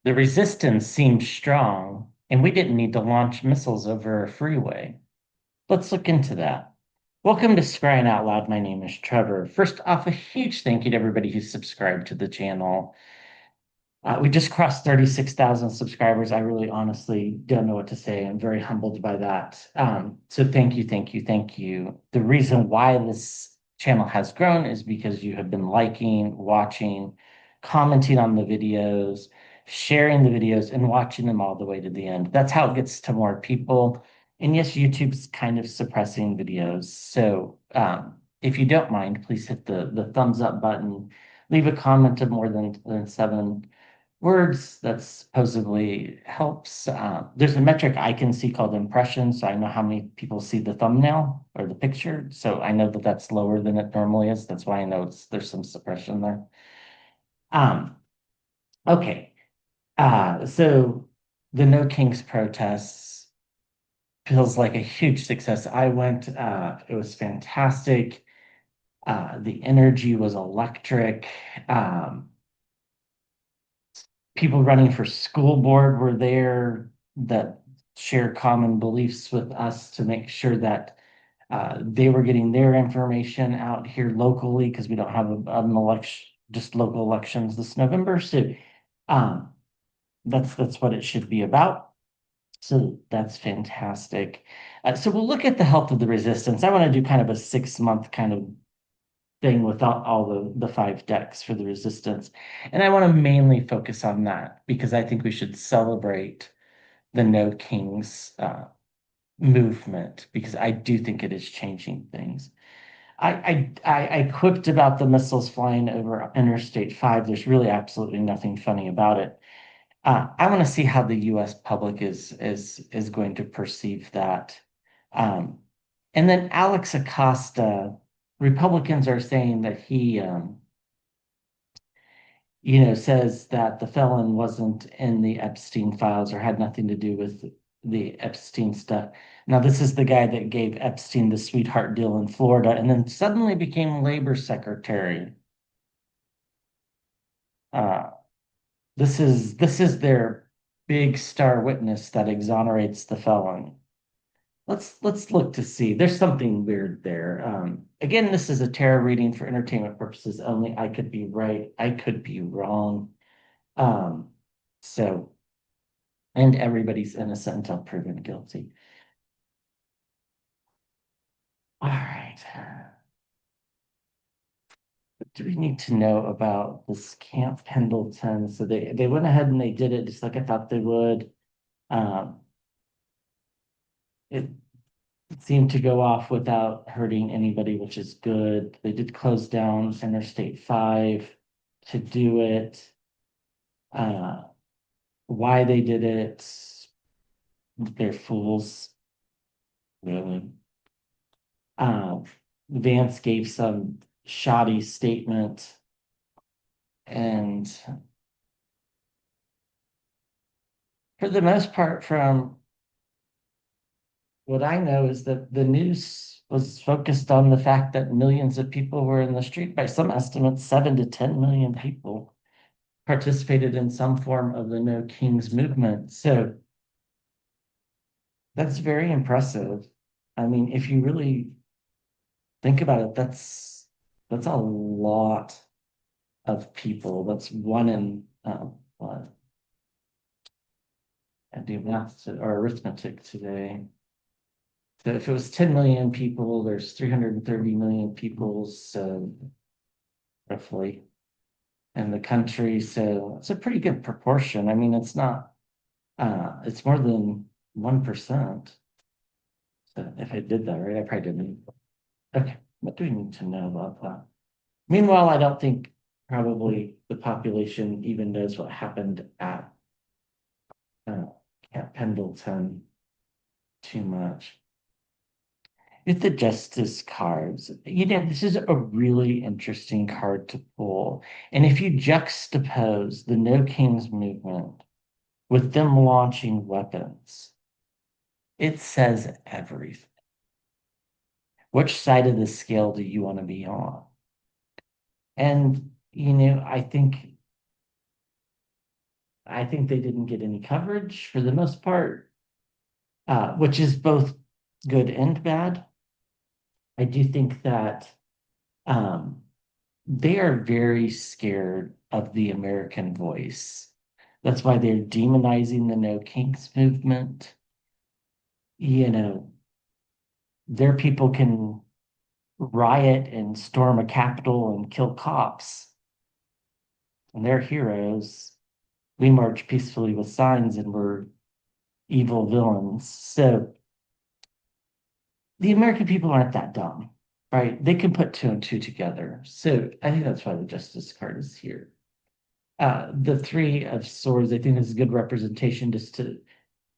The resistance seemed strong, and we didn't need to launch missiles over a freeway. Let's look into that. Welcome to Scrying Out Loud. My name is Trevor. First off, a huge thank you to everybody who's subscribed to the channel. We just crossed 36,000 subscribers. I really honestly don't know what to say. I'm very humbled by that. So thank you, thank you, thank you. The reason why this channel has grown is because you have been liking, watching, commenting on the videos, sharing the videos, and watching them all the way to the end. That's how it gets to more people. And yes, YouTube's kind of suppressing videos. So if you don't mind, please hit the thumbs up button. Leave a comment of more than 7 words that supposedly helps. There's a metric I can see called impressions, so I know how many people see the thumbnail or the picture. So I know that that's lower than it normally is. That's why I know there's some suppression there. Um, okay. So the No Kings protests feels like a huge success. I went, it was fantastic. The energy was electric. Um, People running for school board were there that share common beliefs with us to make sure that they were getting their information out here locally because we don't have an election, just local elections this November. So um, that's what it should be about. So that's fantastic. So we'll look at the health of the resistance. I want to do kind of a 6 month kind of thing without all the 5 decks for the resistance. And I want to mainly focus on that because I think we should celebrate the No Kings movement because I do think it is changing things. I quipped about the missiles flying over Interstate 5. There's really absolutely nothing funny about it. I want to see how the U.S. public is going to perceive that. Um, and then Alex Acosta, Republicans are saying that he, says that the felon wasn't in the Epstein files or had nothing to do with the Epstein stuff. Now, this is the guy that gave Epstein the sweetheart deal in Florida and then suddenly became labor secretary. Uh, this is their big star witness that exonerates the felon. Let's look to see. There's something weird there. Again, this is a tarot reading for entertainment purposes only. I could be right. I could be wrong. Um, so, and everybody's innocent until proven guilty. All right. What do we need to know about this Camp Pendleton? So they went ahead and they did it just like I thought they would. Um, it seemed to go off without hurting anybody, which is good. They did close down Interstate 5 to do it. Uh, why they did it, they're fools, really. Um, Vance gave some shoddy statement, and for the most part, from what I know, is that the news was focused on the fact that millions of people were in the street. By some estimates, 7 to 10 million people participated in some form of the No Kings movement. So that's very impressive. I mean, if you really think about it, that's a lot of people. That's one in what? I do math or arithmetic today. So if it was 10 million people, there's 330 million people, so roughly in the country. So it's a pretty good proportion. I mean, it's not it's more than 1%. So if I did that right, I probably didn't. Okay, what do we need to know about that? Meanwhile, I don't think probably the population even knows what happened at uh, Camp Pendleton too much. With the Justice cards, this is a really interesting card to pull. And if you juxtapose the No Kings movement with them launching weapons, it says everything. Which side of the scale do you want to be on? And, I think I think they didn't get any coverage for the most part, which is both good and bad. I do think that um, they are very scared of the American voice. That's why they're demonizing the No Kinks movement. You know, their people can riot and storm a capitol and kill cops, and they're heroes. We march peacefully with signs and we're evil villains. So the American people aren't that dumb, right? They can put two and two together. So I think that's why the Justice card is here. The Three of Swords, I think, is a good representation just to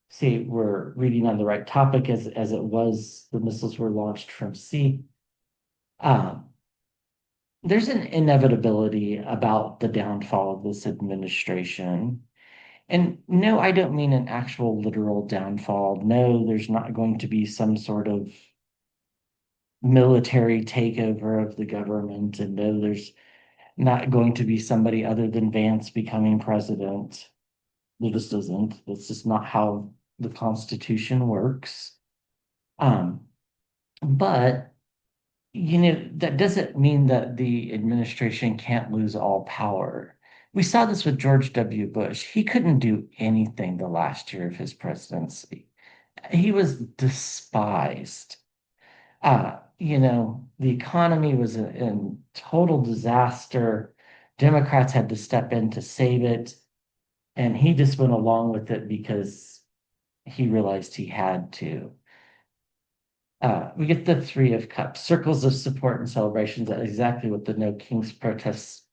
see we're reading on the right topic as it was. The missiles were launched from sea. Um, there's an inevitability about the downfall of this administration. And no, I don't mean an actual literal downfall. No, there's not going to be some sort of military takeover of the government. And no, there's not going to be somebody other than Vance becoming president. There just isn't. That's just not how the Constitution works. Um, but that doesn't mean that the administration can't lose all power. We saw this with George W. Bush. He couldn't do anything the last year of his presidency. He was despised. The economy was in total disaster. Democrats had to step in to save it, and he just went along with it because he realized he had to. We get the Three of Cups, circles of support and celebrations. That's exactly what the No Kings protests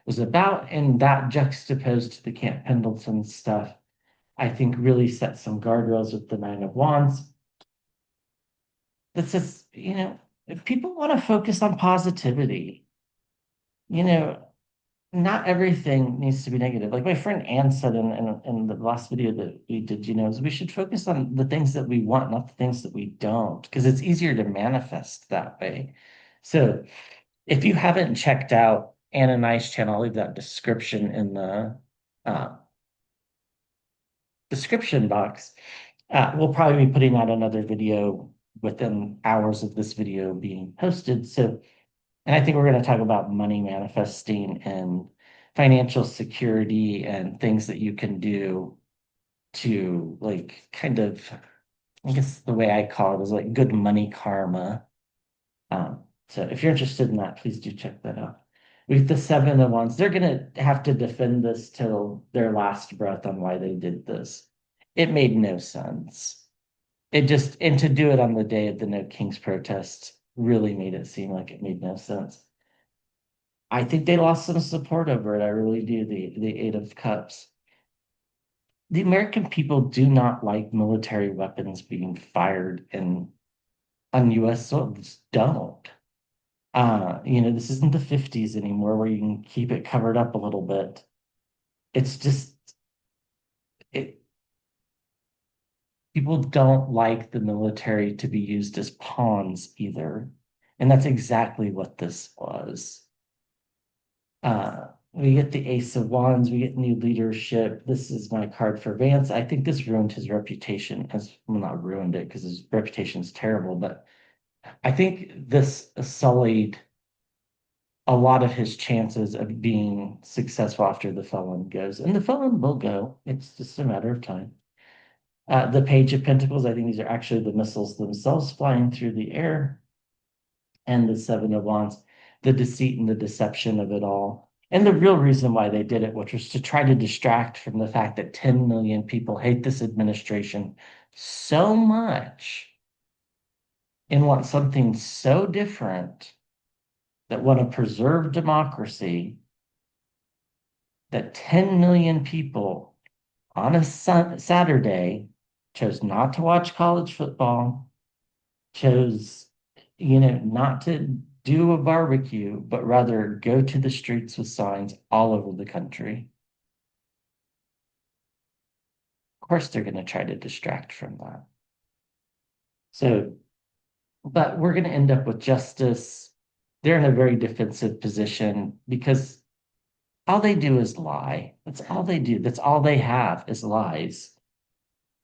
was about. And that juxtaposed to the Camp Pendleton stuff, I think really set some guardrails with the Nine of Wands. That says, if people want to focus on positivity, you know, not everything needs to be negative. Like my friend Ann said in the last video that we did, is we should focus on the things that we want, not the things that we don't, because it's easier to manifest that way. So if you haven't checked out Ann and I's channel, I'll leave that description in the uh, description box. We'll probably be putting out another video within hours of this video being posted. And I think we're going to talk about money manifesting and financial security and things that you can do to like kind of, I guess the way I call it is like good money karma. So if you're interested in that, please do check that out. With the Seven of Wands, they're going to have to defend this till their last breath on why they did this. It made no sense. And to do it on the day of the No Kings protest really made it seem like it made no sense. I think they lost some support over it. I really do. The Eight of Cups. The American people do not like military weapons being fired on U.S. soil. Just don't. This isn't the 50s anymore where you can keep it covered up a little bit. It's just it people don't like the military to be used as pawns either. And that's exactly what this was. We get the Ace of Wands, we get new leadership. This is my card for Vance. I think this ruined his reputation as well, not ruined it because his reputation is terrible, but I think this sullied a lot of his chances of being successful after the felon goes. And the felon will go. It's just a matter of time. The Page of Pentacles, I think these are actually the missiles themselves flying through the air. And the Seven of Wands, the deceit and the deception of it all. And the real reason why they did it, which was to try to distract from the fact that 10 million people hate this administration so much and want something so different that want to preserve democracy, that 10 million people on a Saturday chose not to watch college football, chose, not to do a barbecue, but rather go to the streets with signs all over the country. Of course, they're going to try to distract from that. So, but we're going to end up with justice. They're in a very defensive position because All they do is lie. That's all they do. That's all they have is lies.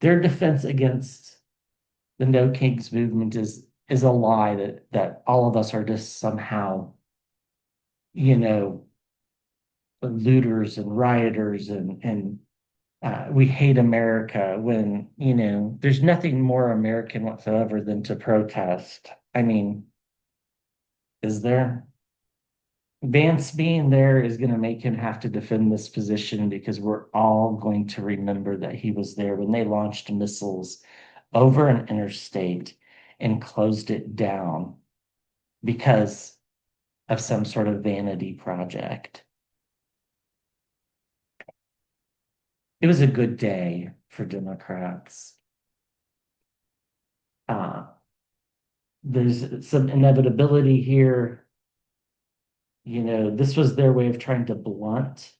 Their defense against the No Kings movement is a lie that all of us are just somehow, you know, looters and rioters and we hate America when, there's nothing more American whatsoever than to protest. I mean, is there? Vance being there is going to make him have to defend this position because we're all going to remember that he was there when they launched missiles over an interstate and closed it down because of some sort of vanity project. It was a good day for Democrats. Uh, there's some inevitability here. This was their way of trying to blunt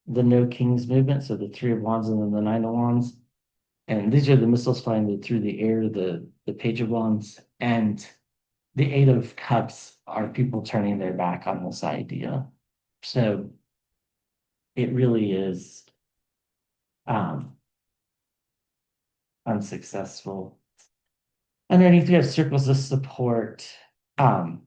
the No Kings movement. So the Three of Wands and then the Nine of Wands. And these are the missiles flying through the air, the Page of Wands, and the Eight of Cups are people turning their back on this idea. So it really is um, unsuccessful. Underneath, we have circles of support. Um,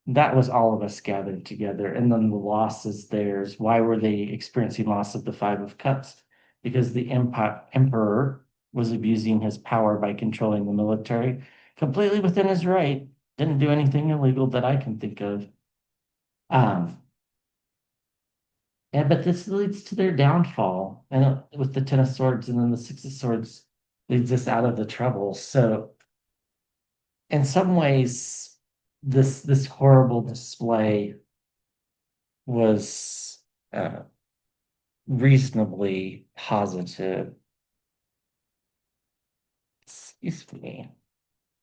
that was all of us gathered together. And then the loss is theirs. Why were they experiencing loss of the Five of Cups? Because the emperor was abusing his power by controlling the military, completely within his right. Didn't do anything illegal that I can think of. Um, but this leads to their downfall. And with the Ten of Swords and then the Six of Swords leads us out of the trouble. So in some ways, this horrible display was reasonably positive. Excuse me.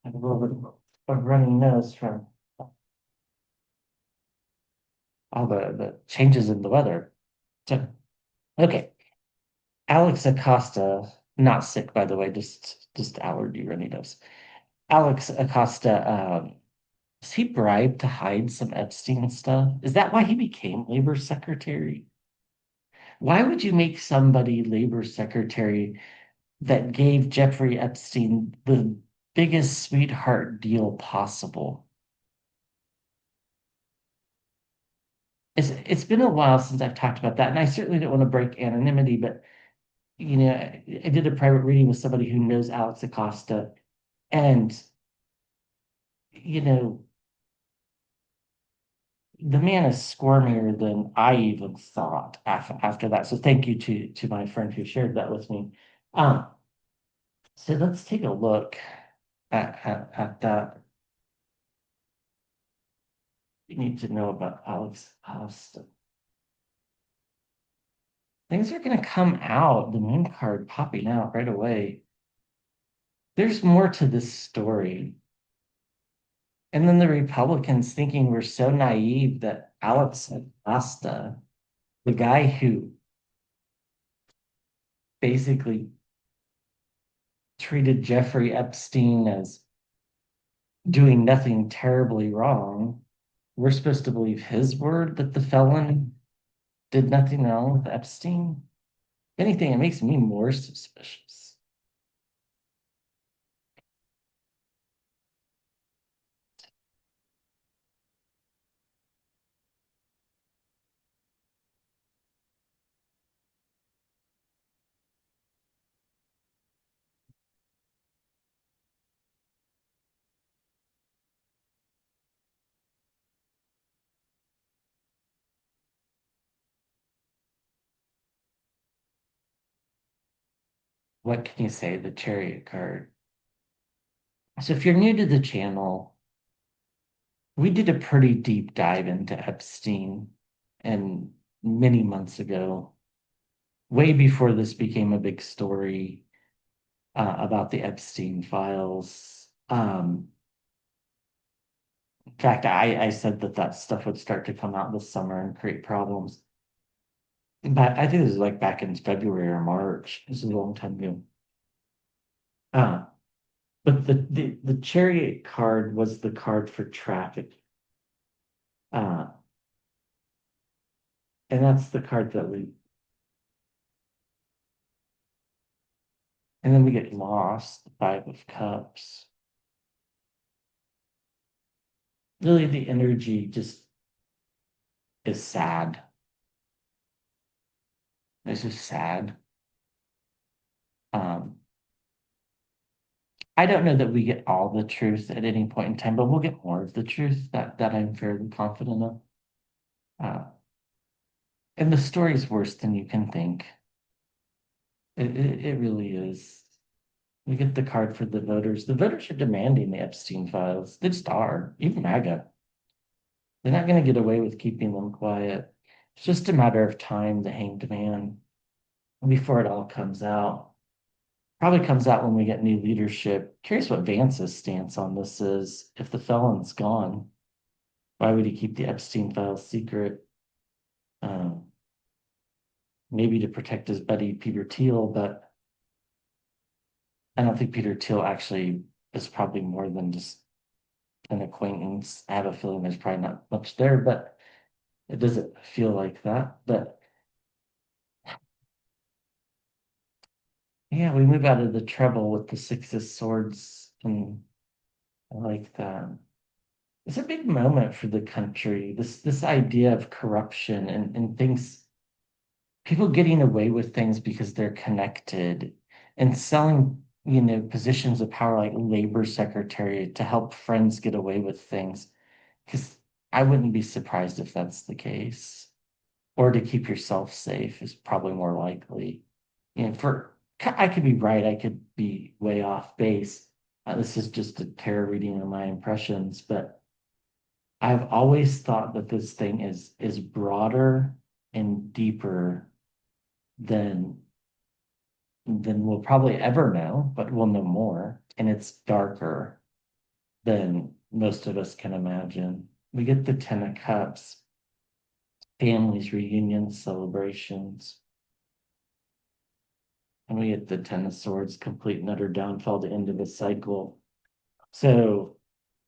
I have a little bit of running nose from all the changes in the weather. So, okay. Alex Acosta, not sick, by the way, just allergy runny nose. Alex Acosta, was he bribed to hide some Epstein stuff? Is that why he became labor secretary? Why would you make somebody labor secretary that gave Jeffrey Epstein the biggest sweetheart deal possible? It's been a while since I've talked about that, and I certainly don't want to break anonymity, but I did a private reading with somebody who knows Alex Acosta, and you know, the man is squirmier than I even thought after that. So thank you to my friend who shared that with me. Um, so let's take a look at that. You need to know about Alex Acosta. Things are going to come out, the moon card popping out right away. There's more to this story. And then the Republicans thinking we're so naive that Alex Acosta, the guy who basically treated Jeffrey Epstein as doing nothing terribly wrong, we're supposed to believe his word that the felon did nothing wrong with Epstein? If anything, it makes me more suspicious. What can you say? The chariot card. So if you're new to the channel, we did a pretty deep dive into Epstein and many months ago, way before this became a big story about the Epstein files. In fact, I said that stuff would start to come out this summer and create problems. But I think this is like back in February or March. This is a long time ago. Uh, but the chariot card was the card for traffic. Uh, And that's the card that and then we get lost, the Five of Cups. Really, the energy just is sad. It's just sad. Um, I don't know that we get all the truth at any point in time, but we'll get more of the truth that I'm fairly confident of. Uh, and the story's worse than you can think. It really is. We get the card for the voters. The voters are demanding the Epstein files. They just are, even MAGA. They're not going to get away with keeping them quiet. It's just a matter of time, the hanged man, before it all comes out. Probably comes out when we get new leadership. Curious what Vance's stance on this is. If the felon's gone, why would he keep the Epstein files secret? Um, Maybe to protect his buddy Peter Thiel, but I don't think Peter Thiel actually is probably more than just an acquaintance. I have a feeling there's probably not much there, but it doesn't feel like that. But yeah, we move out of the trouble with the Six of Swords, and I like that. It's a big moment for the country. This idea of corruption and things, people getting away with things because they're connected and selling, positions of power like labor secretary to help friends get away with things. Because I wouldn't be surprised if that's the case. Or to keep yourself safe is probably more likely. I could be right, I could be way off base. This is just a tarot reading of my impressions, but I've always thought that this thing is broader and deeper than we'll probably ever know, but we'll know more, and it's darker than most of us can imagine. We get the Ten of Cups, families, reunions, celebrations. And we get the Ten of Swords, complete and utter downfall, the end of the cycle. So,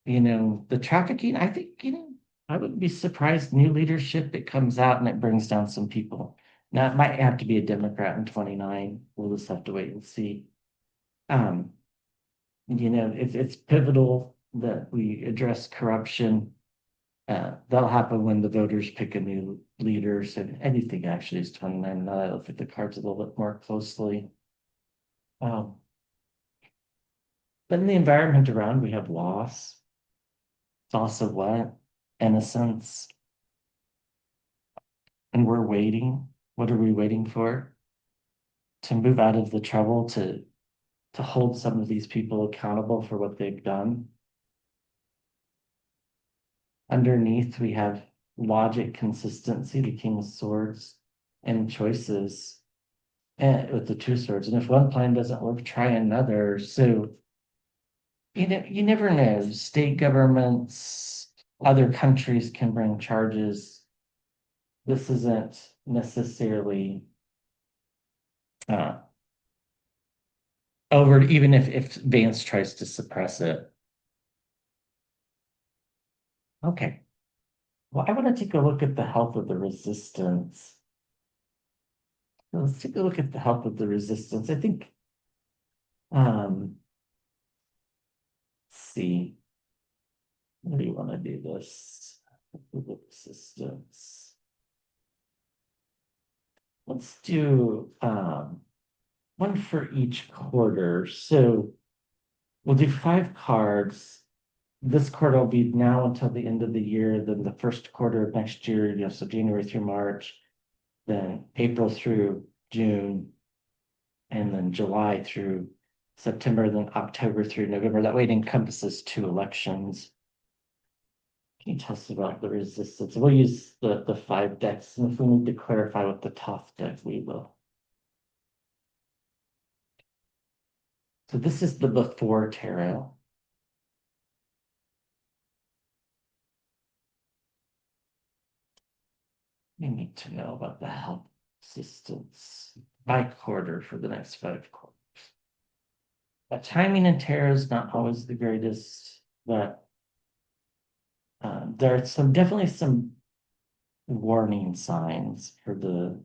the trafficking, I think, I wouldn't be surprised. New leadership, it comes out and it brings down some people. Now, it might have to be a Democrat in 29. We'll just have to wait and see. Um, it's pivotal that we address corruption. That'll happen when the voters pick a new leaders, and anything actually is 29. Now that I look at the cards a little bit more closely. Um, but in the environment around, we have loss. It's also what? Innocence. And we're waiting. What are we waiting for? To move out of the trouble, to hold some of these people accountable for what they've done. Underneath, we have logic, consistency, the King of Swords, and choices, and with the Two Swords. And if one plan doesn't work, try another. So you never know. State governments, other countries can bring charges. This isn't necessarily uh, over, even if Vance tries to suppress it. Okay. Well, I want to take a look at the health of the resistance. Let's take a look at the health of the resistance. I think, let's see. How do you want to do this? The resistance. Let's do one for each quarter. So we'll do 5 cards. This quarter will be now until the end of the year, then the first quarter of next year, so January through March, then April through June, and then July through September, then October through November. That way it encompasses 2 elections. Can you tell us about the resistance? We'll use the 5 decks, and if we need to clarify what the top deck, we will. So this is the before tarot. We need to know about the health resistance by quarter for the next 5 quarters. Timing in tarot is not always the greatest, but there are definitely some warning signs for the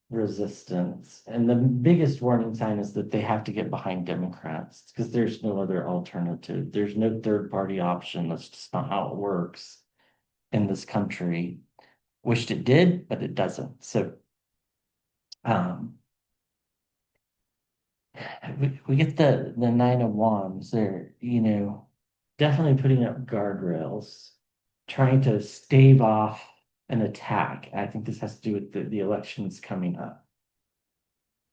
resistance. And the biggest warning sign is that they have to get behind Democrats because there's no other alternative. There's no third party option. That's just not how it works in this country. Wished it did, but it doesn't. So um, we get the Nine of Wands. They're, definitely putting up guardrails, trying to stave off an attack. I think this has to do with the elections coming up.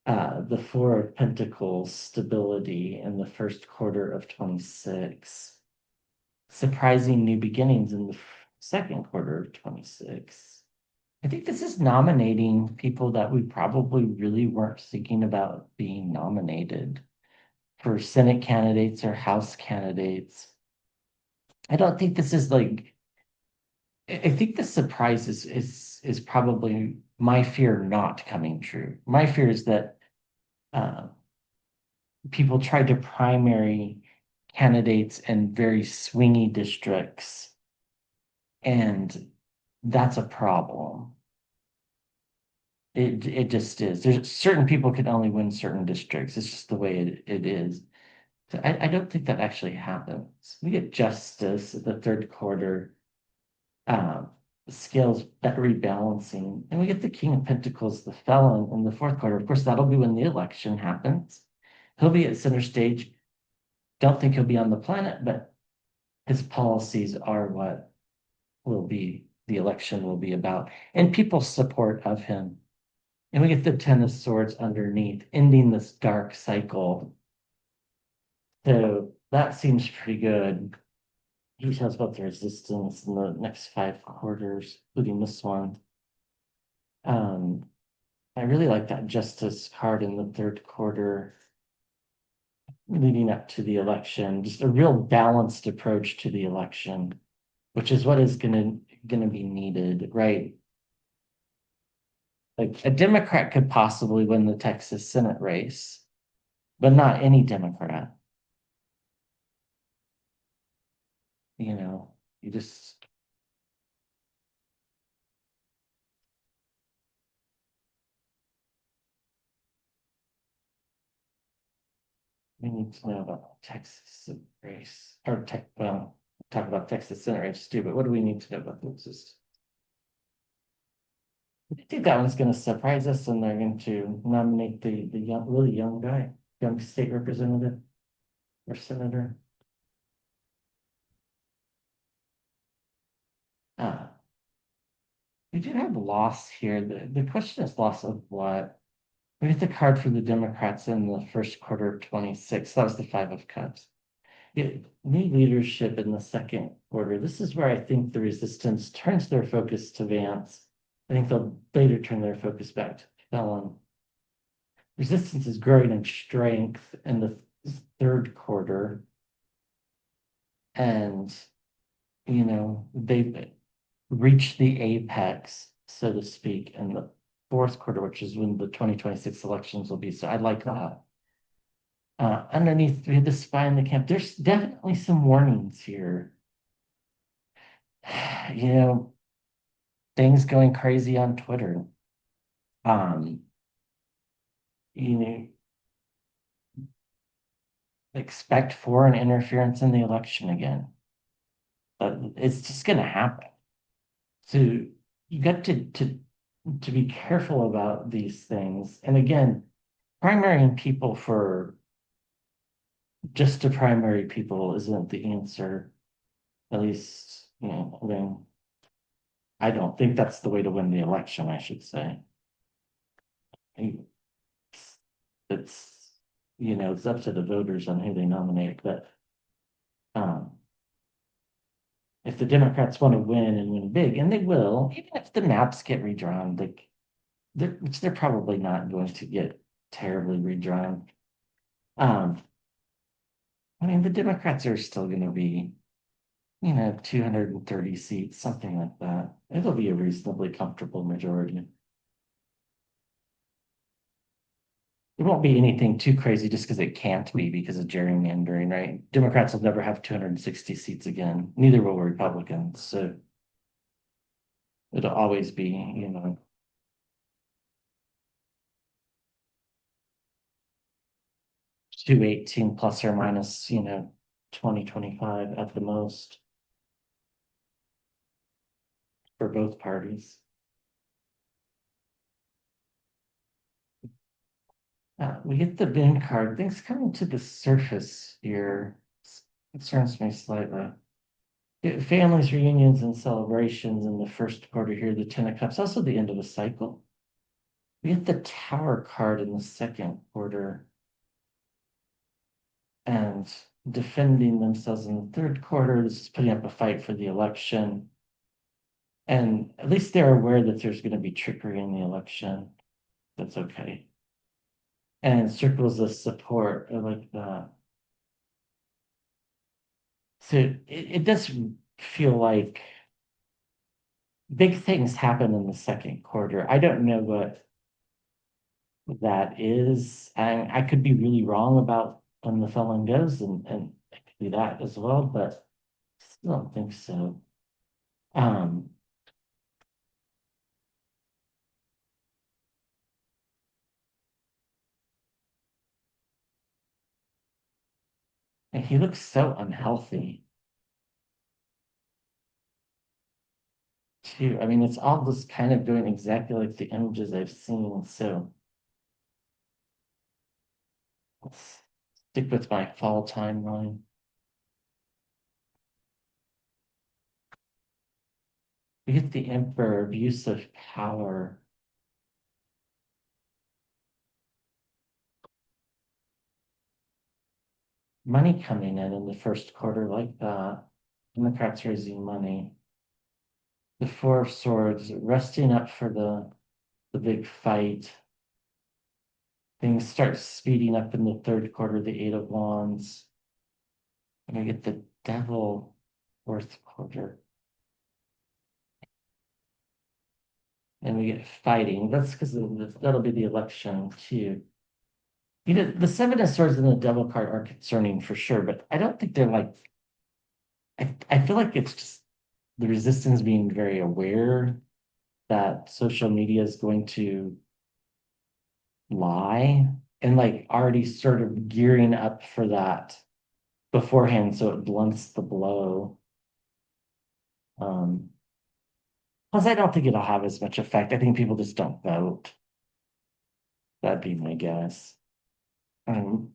The Four of Pentacles, stability in the first quarter of 26. Surprising new beginnings in the second quarter of 26. I think this is nominating people that we probably really weren't thinking about being nominated for Senate candidates or House candidates. I don't think this is like, I think the surprise is probably my fear not coming true. My fear is that uh, people tried to primary candidates in very swingy districts, and that's a problem. It just is. There's certain people can only win certain districts. It's just the way it is. So I don't think that actually happens. We get justice at the third quarter, um, scales that rebalancing, and we get the King of Pentacles, the felon, in the fourth quarter. Of course, that'll be when the election happens. He'll be at center stage. Don't think he'll be on the planet, but his policies are what will be the election will be about, and people's support of him. And we get the Ten of Swords underneath, ending this dark cycle. So that seems pretty good. Details about the resistance in the next 5 quarters, including this one. I really like that Justice card in the third quarter leading up to the election. Just a real balanced approach to the election, which is what is gonna be needed, right? Like a Democrat could possibly win the Texas Senate race, but not any Democrat. You just we need to know about Texas race or well, talk about Texas Senate race too, but what do we need to know about Texas? I think that one's going to surprise us, and they're going to nominate the young, really young guy, young state representative or senator. Uh, we do have loss here. The question is loss of what? We get the card for the Democrats in the first quarter of 26. That was the Five of Cups. Yeah, new leadership in the second quarter. This is where I think the resistance turns their focus to Vance. I think they'll later turn their focus back to Felon. Resistance is growing in strength in the third quarter. And, they've reached the apex, so to speak, in the fourth quarter, which is when the 2026 elections will be. So I like that. Underneath, we had the spy in the camp. There's definitely some warnings here. Things going crazy on Twitter. Um, you know, expect foreign interference in the election again. But it's just going to happen. So you got to be careful about these things. And again, primarying people for just to primary people isn't the answer. At least, I don't think that's the way to win the election, I should say. It's, it's up to the voters on who they nominate, but um, if the Democrats want to win and win big, and they will, even if the maps get redrawn, which they're probably not going to get terribly redrawn. I mean, the Democrats are still going to be, 230 seats, something like that. It'll be a reasonably comfortable majority. It won't be anything too crazy just because it can't be because of gerrymandering, right? Democrats will never have 260 seats again. Neither will Republicans. So It'll always be, 218 plus or minus, 2025 at the most for both parties. We get the bin card. Things coming to the surface here concerns me slightly. Families, reunions, and celebrations in the first quarter here, the Ten of Cups, also the end of a cycle. We get the Tower card in the second quarter and defending themselves in the third quarter. This is putting up a fight for the election. And at least they're aware that there's going to be trickery in the election. That's okay. And circles of support. I like that. So it does feel like big things happen in the second quarter. I don't know what that is. I could be really wrong about when the felon goes, and it could be that as well, but I still don't think so. Um, and he looks so unhealthy too. I mean, it's all just kind of doing exactly like the images I've seen. So let's stick with my fall timeline. We get the Emperor, abuse of power. Money coming in the first quarter like that. Democrats raising money. The Four of Swords, resting up for the big fight. Things start speeding up in the third quarter, the Eight of Wands. And we get the Devil, fourth quarter. And we get fighting. That's because that'll be the election too. The Seven of Swords and the Devil card are concerning for sure, but I don't think they're like, I feel like it's just the resistance being very aware that social media is going to lie and like already sort of gearing up for that beforehand so it blunts the blow. Um, Plus, I don't think it'll have as much effect. I think people just don't vote. That'd be my guess. Um,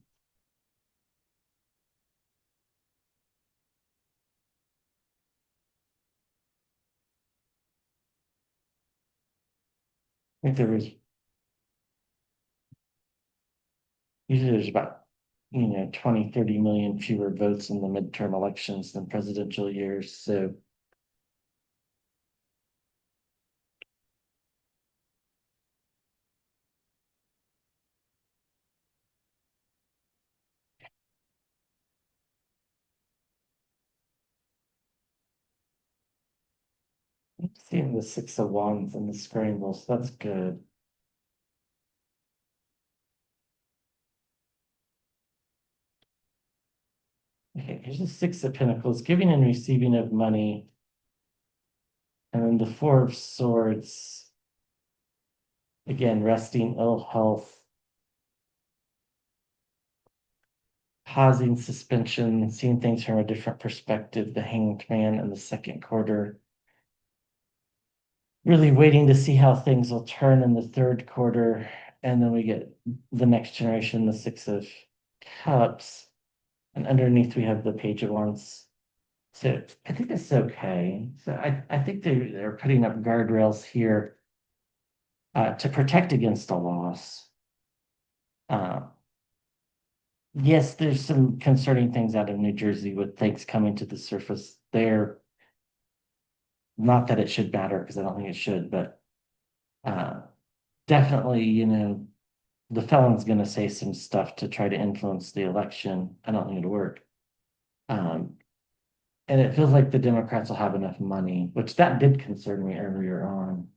I think usually there's about 20, 30 million fewer votes in the midterm elections than presidential years. So I'm seeing the Six of Wands and the scrambles. That's good. Okay, here's the Six of Pentacles, giving and receiving of money. And then the Four of Swords, again, resting, ill health, pausing, suspension, seeing things from a different perspective, the Hanged Man in the second quarter. Really waiting to see how things will turn in the third quarter. And then we get the next generation, the Six of Cups. And underneath we have the Page of Wands. So I think that's okay. So I think they're putting up guardrails here to protect against a loss. Uh, yes, there's some concerning things out of New Jersey with things coming to the surface there. Not that it should matter because I don't think it should, but uh, definitely, the felon's going to say some stuff to try to influence the election. I don't think it'll work. Um, and it feels like the Democrats will have enough money, which that did concern me earlier on.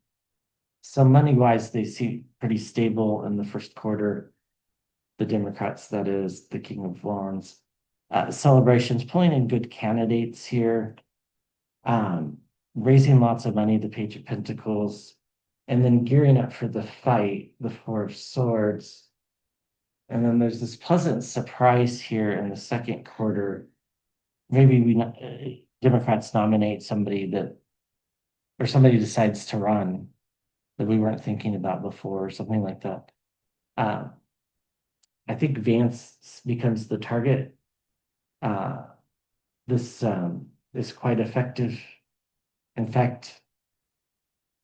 So money-wise, they seem pretty stable in the first quarter. The Democrats, that is, the King of Wands. Celebrations, pulling in good candidates here. Um, raising lots of money, the Page of Pentacles, and then gearing up for the fight, the Four of Swords. And then there's this pleasant surprise here in the second quarter. Maybe Democrats nominate somebody that, or somebody decides to run that we weren't thinking about before, or something like that. I think Vance becomes the target. This is quite effective. In fact,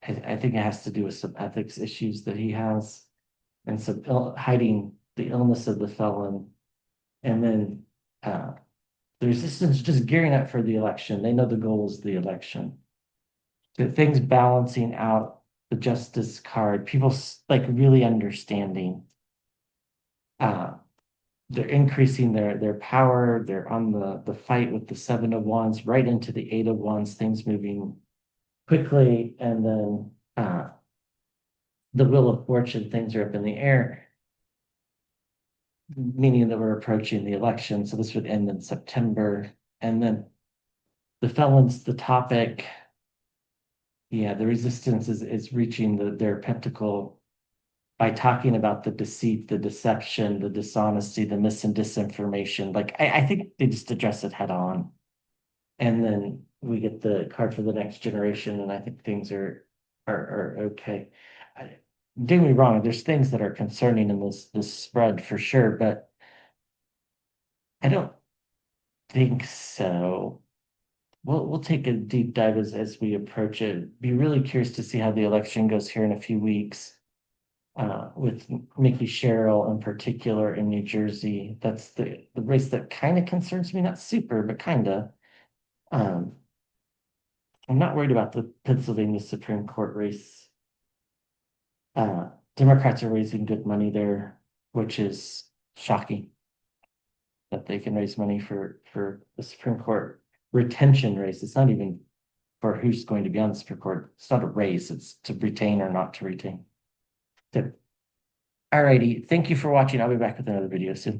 I think it has to do with some ethics issues that he has and some hiding the illness of the felon. And then the resistance just gearing up for the election. They know the goal is the election. The things balancing out the justice card, people like really understanding. They're increasing their power. They're on the fight with the Seven of Wands, right into the Eight of Wands, things moving quickly. And then the Wheel of Fortune, things are up in the air, meaning that we're approaching the election. So this would end in September. And then the felon's the topic. Yeah, the resistance is reaching their pentacle by talking about the deceit, the deception, the dishonesty, the mis and disinformation. Like I think they just address it head on. And then we get the card for the next generation, and I think things are okay. Don't get me wrong, there's things that are concerning in this spread for sure, but I don't think so. We'll take a deep dive as we approach it. Be really curious to see how the election goes here in a few weeks. With Mickey Sherrill in particular in New Jersey. That's the race that kind of concerns me, not super, but kind of. I'm not worried about the Pennsylvania Supreme Court race. Democrats are raising good money there, which is shocking that they can raise money for the Supreme Court retention race. It's not even for who's going to be on the Supreme Court. It's not a race, it's to retain or not to retain. So, alrighty, thank you for watching. I'll be back with another video soon.